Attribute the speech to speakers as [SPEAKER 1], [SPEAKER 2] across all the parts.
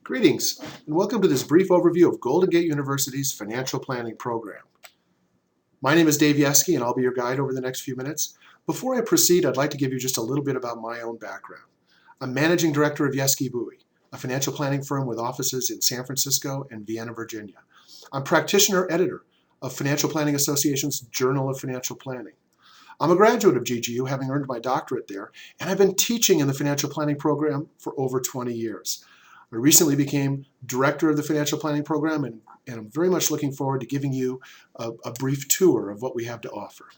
[SPEAKER 1] Greetings, and welcome to this brief overview of Golden Gate University's financial planning program. My name is Dave Yeske, and I'll be your guide over the next few minutes. Before I proceed, I'd like to give you just a little bit about my own background. I'm Managing Director of Yeske Bowie, a financial planning firm with offices in San Francisco and Vienna, Virginia. I'm practitioner editor of Financial Planning Association's Journal of Financial Planning. I'm a graduate of GGU, having earned my doctorate there, and I've been teaching in the financial planning program for over 20 years. I recently became director of the financial planning program, and I'm very much looking forward to giving you a brief tour of what we have to offer.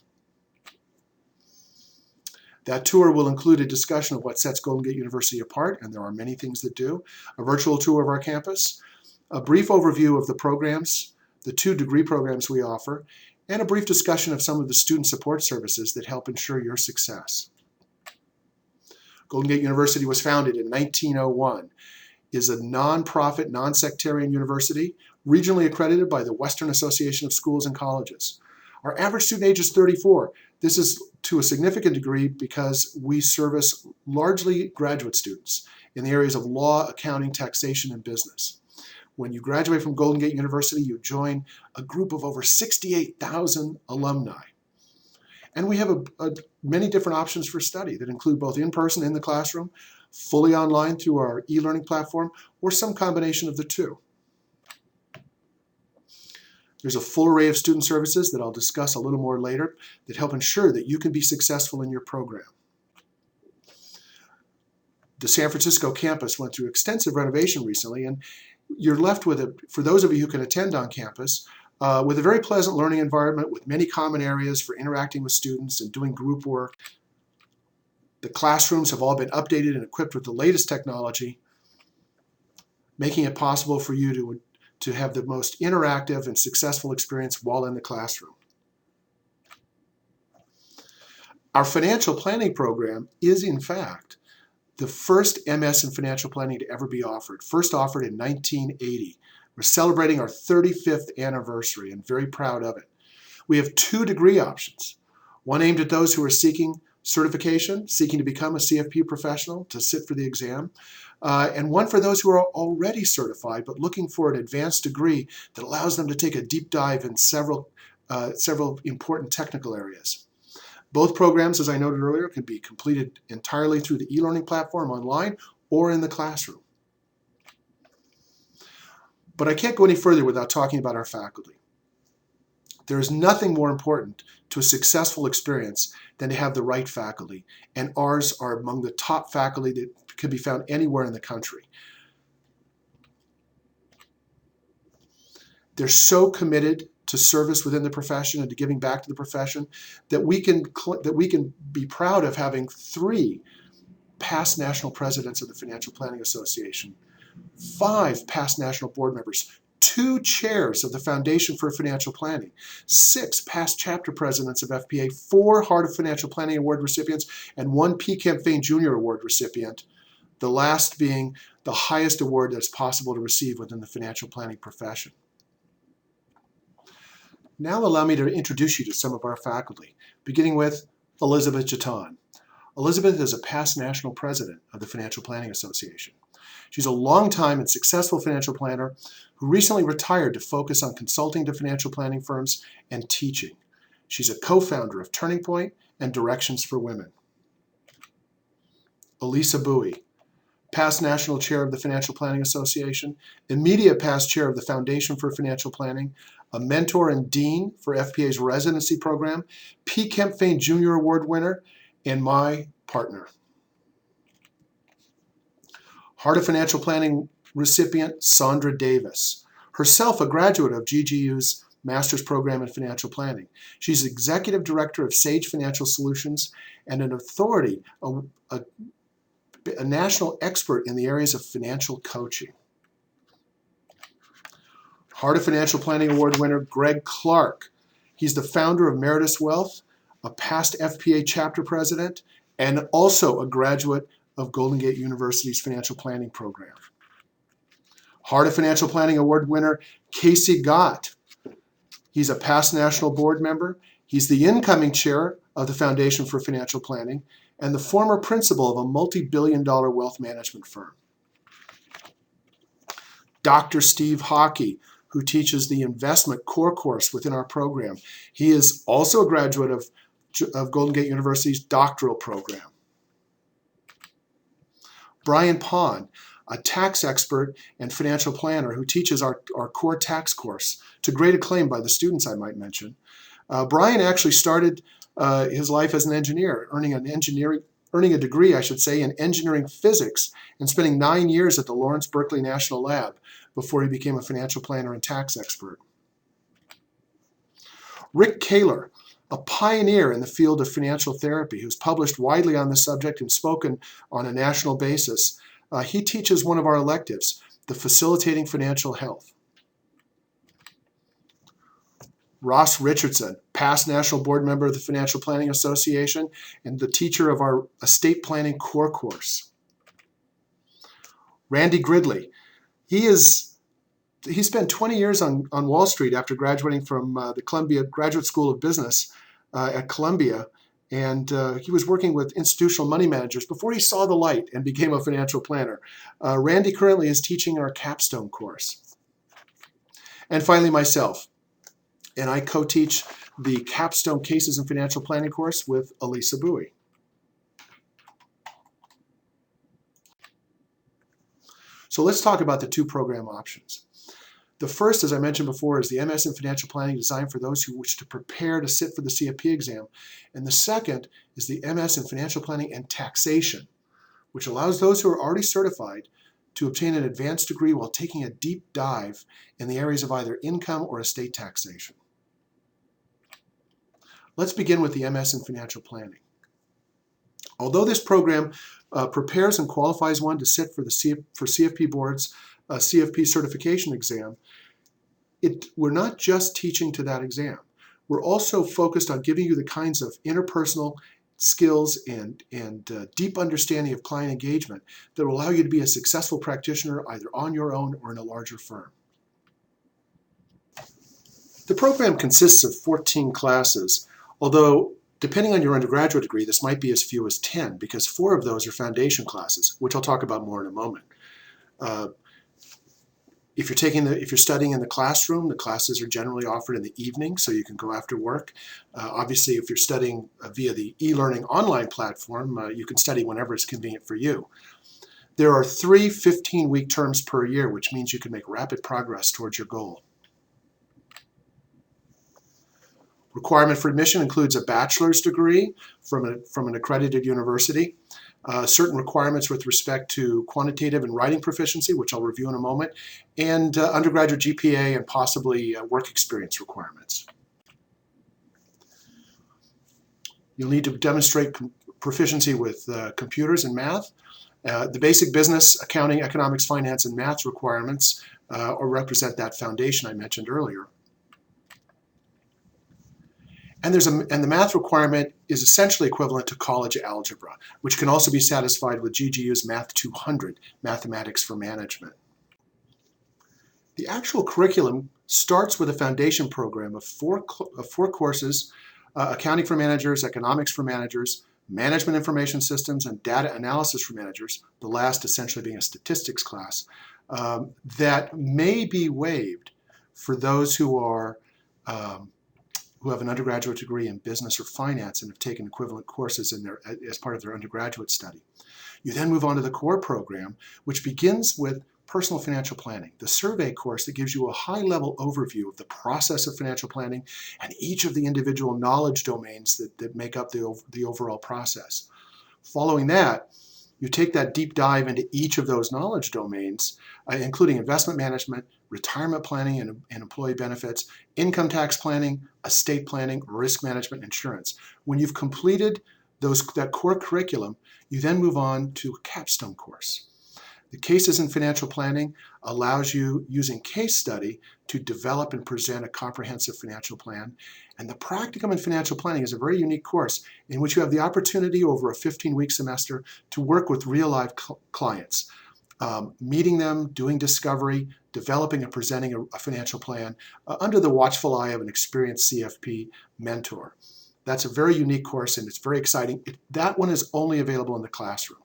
[SPEAKER 1] That tour will include a discussion of what sets Golden Gate University apart, and there are many things that do, a virtual tour of our campus, a brief overview of the programs, the 2 degree programs we offer, and a brief discussion of some of the student support services that help ensure your success. Golden Gate University was founded in 1901. Is a nonprofit, non-sectarian university, regionally accredited by the Western Association of Schools and Colleges. Our average student age is 34. This is to a significant degree because we service largely graduate students in the areas of law, accounting, taxation, and business. When you graduate from Golden Gate University, you join a group of over 68,000 alumni. And we have many different options for study that include both in-person in the classroom, fully online through our e-learning platform, or some combination of the 2. There's a full array of student services that I'll discuss a little more later that help ensure that you can be successful in your program. The San Francisco campus went through extensive renovation recently, and you're left with, for those of you who can attend on campus, with a very pleasant learning environment with many common areas for interacting with students and doing group work. The classrooms have all been updated and equipped with the latest technology, making it possible for you to have the most interactive and successful experience while in the classroom. Our financial planning program is, in fact, the first MS in financial planning to ever be offered, first offered in 1980. We're celebrating our 35th anniversary and very proud of it. We have 2 degree options, one aimed at those who are seeking certification, seeking to become a CFP professional, to sit for the exam, and one for those who are already certified but looking for an advanced degree that allows them to take a deep dive in several important technical areas. Both programs, as I noted earlier, can be completed entirely through the e-learning platform online or in the classroom. But I can't go any further without talking about our faculty. There is nothing more important to a successful experience than to have the right faculty, and ours are among the top faculty that can be found anywhere in the country. They're so committed to service within the profession and to giving back to the profession that we can be proud of having 3 past national presidents of the Financial Planning Association, 5 past national board members, 2 chairs of the Foundation for Financial Planning, 6 past chapter presidents of FPA, 4 Heart of Financial Planning Award recipients, and 1 P. Kemp Fain Jr. Award recipient, the last being the highest award that's possible to receive within the financial planning profession. Now allow me to introduce you to some of our faculty, beginning with Elizabeth Jaton. Elizabeth is a past national president of the Financial Planning Association. She's a long-time and successful financial planner who recently retired to focus on consulting to financial planning firms and teaching. She's a co-founder of Turning Point and Directions for Women. Elisa Bowie, past national chair of the Financial Planning Association, immediate past chair of the Foundation for Financial Planning, a mentor and dean for FPA's residency program, P. Kemp Fain Jr. Award winner, and my partner. Heart of Financial Planning recipient Sandra Davis, herself a graduate of GGU's Master's Program in Financial Planning. She's Executive Director of Sage Financial Solutions and an authority, a national expert in the areas of financial coaching. Heart of Financial Planning Award winner Greg Clark. He's the founder of Meritus Wealth, a past FPA chapter president, and also a graduate of Golden Gate University's financial planning program. Heart of Financial Planning Award winner Casey Gott. He's a past national board member. He's the incoming chair of the Foundation for Financial Planning and the former principal of a multi-billion-dollar wealth management firm. Dr. Steve Hockey, who teaches the investment core course within our program. He is also a graduate of Golden Gate University's doctoral program. Brian Pond, a tax expert and financial planner who teaches our core tax course to great acclaim by the students, I might mention. Brian actually started his life as an engineer, earning a degree, I should say, in engineering physics and spending 9 years at the Lawrence Berkeley National Lab before he became a financial planner and tax expert. Rick Kaler, a pioneer in the field of financial therapy who's published widely on the subject and spoken on a national basis. He teaches one of our electives, the Facilitating Financial Health. Ross Richardson, past national board member of the Financial Planning Association and the teacher of our estate planning core course. Randy Gridley, he spent 20 years on Wall Street after graduating from the Columbia Graduate School of Business at Columbia, and he was working with institutional money managers before he saw the light and became a financial planner. Randy currently is teaching our capstone course. And finally, myself. And I co-teach the Capstone Cases in Financial Planning course with Elisa Bowie. So let's talk about the two program options. The first, as I mentioned before, is the MS in Financial Planning designed for those who wish to prepare to sit for the CFP exam. And the second is the MS in Financial Planning and Taxation, which allows those who are already certified to obtain an advanced degree while taking a deep dive in the areas of either income or estate taxation. Let's begin with the MS in Financial Planning. Although this program prepares and qualifies one to sit for the CFP Board's CFP certification exam, we're not just teaching to that exam. We're also focused on giving you the kinds of interpersonal skills and deep understanding of client engagement that will allow you to be a successful practitioner either on your own or in a larger firm. The program consists of 14 classes, although depending on your undergraduate degree, this might be as few as 10 because 4 of those are foundation classes, which I'll talk about more in a moment. If you're studying in the classroom, the classes are generally offered in the evening, so you can go after work. Obviously, if you're studying via the e-learning online platform, you can study whenever it's convenient for you. There are 3 15-week terms per year, which means you can make rapid progress towards your goal. Requirement for admission includes a bachelor's degree from an accredited university, certain requirements with respect to quantitative and writing proficiency, which I'll review in a moment, and undergraduate GPA and possibly work experience requirements. You'll need to demonstrate proficiency with computers and math. The basic business, accounting, economics, finance, and math requirements or represent that foundation I mentioned earlier. And the math requirement is essentially equivalent to college algebra, which can also be satisfied with GGU's Math 200, Mathematics for Management. The actual curriculum starts with a foundation program of four courses, Accounting for Managers, Economics for Managers, Management Information Systems, and Data Analysis for Managers, the last essentially being a statistics class, that may be waived for those who have an undergraduate degree in business or finance and have taken equivalent courses as part of their undergraduate study. You then move on to the core program, which begins with personal financial planning, the survey course that gives you a high-level overview of the process of financial planning and each of the individual knowledge domains that make up the overall process. Following that, you take that deep dive into each of those knowledge domains, including investment management, retirement planning and employee benefits, income tax planning, estate planning, risk management, insurance. When you've completed that core curriculum, you then move on to a capstone course. The Cases in Financial Planning allows you, using case study, to develop and present a comprehensive financial plan. And the Practicum in Financial Planning is a very unique course in which you have the opportunity over a 15-week semester to work with real-life clients, meeting them, doing discovery, developing and presenting a financial plan under the watchful eye of an experienced CFP mentor. That's a very unique course and it's very exciting. That one is only available in the classroom.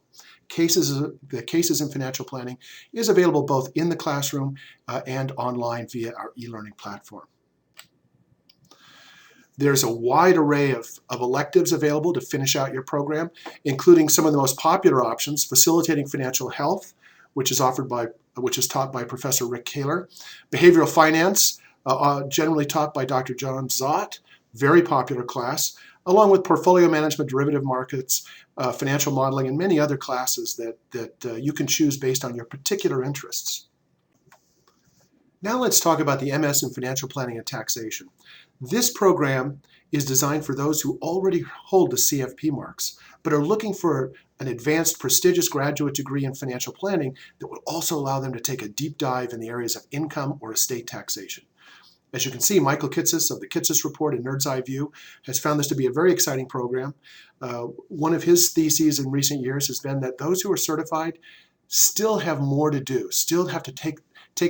[SPEAKER 1] The Cases in Financial Planning is available both in the classroom and online via our e-learning platform. There's a wide array of electives available to finish out your program, including some of the most popular options: Facilitating Financial Health, which is taught by Professor Rick Kaler; Behavioral Finance, generally taught by Dr. John Zott, very popular class, along with Portfolio Management, Derivative Markets, Financial Modeling, and many other classes that you can choose based on your particular interests. Now let's talk about the MS in Financial Planning and Taxation. This program is designed for those who already hold the CFP marks, but are looking for an advanced, prestigious graduate degree in financial planning that will also allow them to take a deep dive in the areas of income or estate taxation. As you can see, Michael Kitces of the Kitces Report and Nerd's Eye View has found this to be a very exciting program. One of his theses in recent years has been that those who are certified still have more to do, still have to take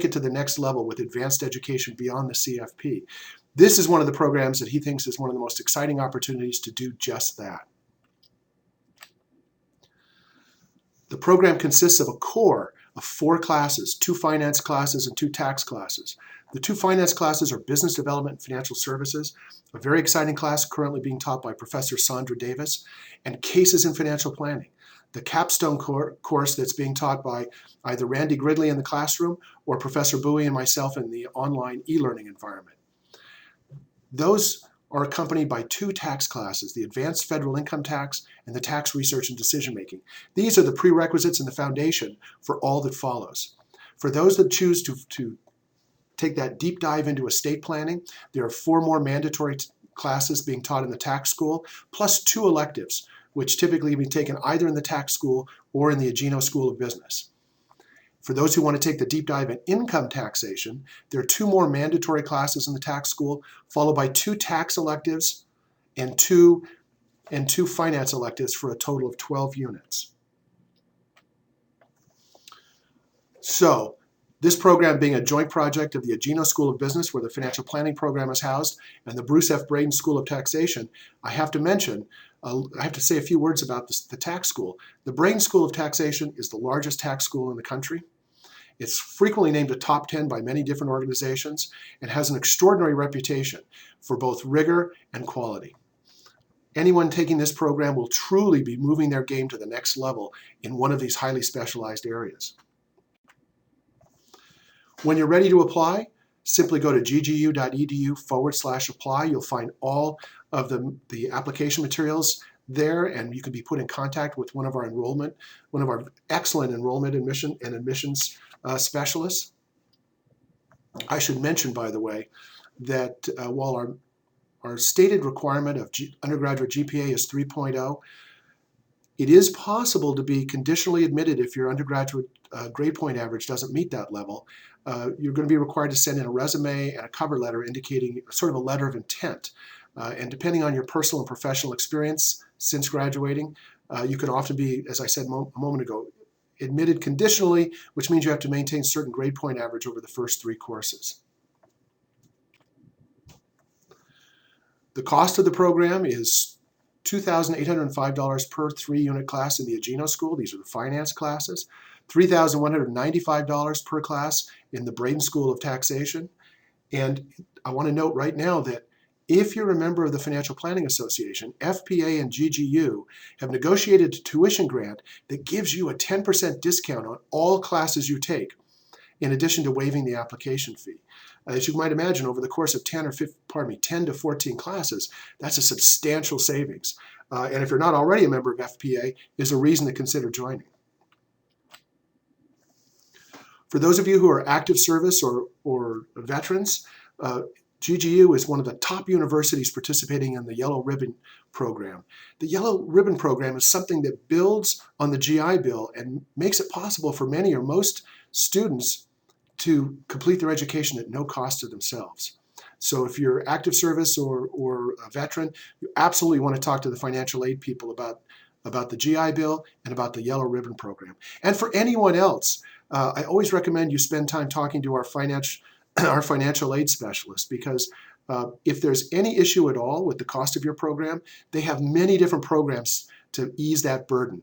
[SPEAKER 1] it to the next level with advanced education beyond the CFP. This is one of the programs that he thinks is one of the most exciting opportunities to do just that. The program consists of a core of 4 classes, 2 finance classes and 2 tax classes. The 2 finance classes are Business Development and Financial Services, a very exciting class currently being taught by Professor Sandra Davis, and Cases in Financial Planning, the capstone course that's being taught by either Randy Gridley in the classroom or Professor Bowie and myself in the online e-learning environment. Those are accompanied by 2 tax classes, the Advanced Federal Income Tax and the Tax Research and Decision Making. These are the prerequisites and the foundation for all that follows. For those that choose to take that deep dive into estate planning, there are 4 more mandatory classes being taught in the tax school, plus 2 electives, which typically can be taken either in the tax school or in the Ageno School of Business. For those who want to take the deep dive in income taxation, there are 2 more mandatory classes in the tax school, followed by 2 tax electives and 2 finance electives for a total of 12 units. So, this program being a joint project of the Ageno School of Business, where the financial planning program is housed, and the Bruce F. Braden School of Taxation, I have to say a few words about the tax school. The Braden School of Taxation is the largest tax school in the country. It's frequently named a top 10 by many different organizations and has an extraordinary reputation for both rigor and quality. Anyone taking this program will truly be moving their game to the next level in one of these highly specialized areas. When you're ready to apply, simply go to ggu.edu/apply. You'll find all of the application materials there, and you can be put in contact with one of our excellent enrollment admissions specialists. I should mention, by the way, that while our stated requirement of undergraduate GPA is 3.0, it is possible to be conditionally admitted if your undergraduate grade point average doesn't meet that level. You're going to be required to send in a resume and a cover letter indicating sort of a letter of intent. And depending on your personal and professional experience since graduating, you can often be, as I said a moment ago, admitted conditionally, which means you have to maintain certain grade point average over the first 3 courses. The cost of the program is $2,805 per 3-unit class in the Ageno School. These are the finance classes. $3,195 per class in the Braden School of Taxation. And I want to note right now that if you're a member of the Financial Planning Association, FPA and GGU have negotiated a tuition grant that gives you a 10% discount on all classes you take, in addition to waiving the application fee. As you might imagine, over the course of 10 to 14 classes, that's a substantial savings. And if you're not already a member of FPA, is a reason to consider joining. For those of you who are active service or veterans, GGU is one of the top universities participating in the Yellow Ribbon program. The Yellow Ribbon program is something that builds on the GI Bill and makes it possible for many or most students to complete their education at no cost to themselves. So if you're active service or a veteran, you absolutely want to talk to the financial aid people about the GI Bill and about the Yellow Ribbon program. And for anyone else, I always recommend you spend time talking to our financial aid specialist, because if there's any issue at all with the cost of your program, they have many different programs to ease that burden.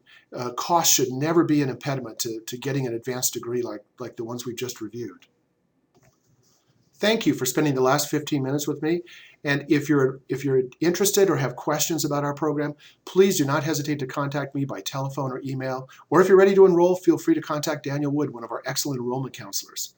[SPEAKER 1] Cost should never be an impediment to getting an advanced degree like the ones we've just reviewed. Thank you for spending the last 15 minutes with me. And if you're interested or have questions about our program, please do not hesitate to contact me by telephone or email. Or if you're ready to enroll, feel free to contact Daniel Wood, one of our excellent enrollment counselors.